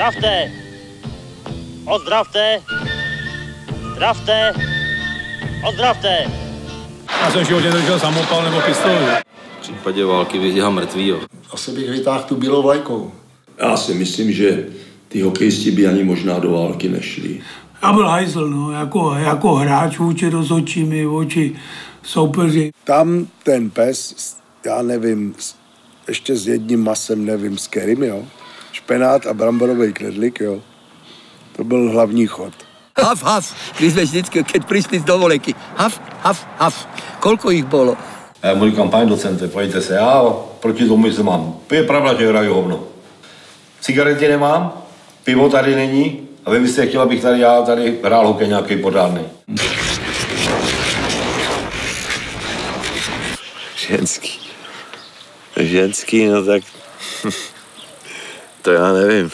Zdravte! Ozdravte! Zdravte! Ozdravte! Já jsem v životě držel samopal nebo pistoli. V případě války vydělám mrtvýho. Asi bych vytáhl tu bílou vlajkou. Já si myslím, že ty hokejisti by ani možná do války nešli. Já byl hajzl, no, jako hráč vůči rozhodčími, vůči soupeři. Tam ten pes, já nevím, ještě s jedním masem, nevím s kterým, jo. Špenát a bramborový knedlík, jo. To byl hlavní chod. Haf, haf, když jsme vždycky, keď přišli z dovolenky. Haf, haf, haf. Kolko jich bylo? Já mu říkám, pane docente, pojďte se, já proti tomu se mám. Je pravda, že hraju hovno. Cigarety nemám, pivo tady není a vy byste chtěl, abych já tady hrál hokej nějaký pořádný. Ženský, no tak to já nevím.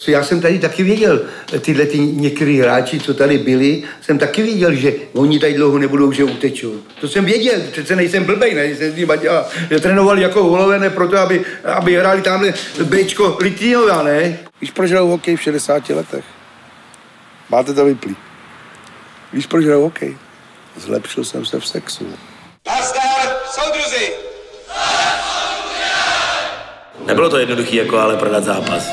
Já jsem tady taky věděl, tyhle některý hráči, co tady byli, jsem taky věděl, že oni tady dlouho nebudou, že utečou. To jsem věděl, přece nejsem blbej, nejsem s nima dělal. Já trénoval jako holovené proto, aby hráli tamhle Bčko Litvínová, ne? Víš, proč hraju hokej v 60 letech? Máte to vyplý. Víš, proč hraju hokej? Zlepšil jsem se v sexu. Nazdar, soudruzi! Nebylo to jednoduché, jako ale prodat zápas.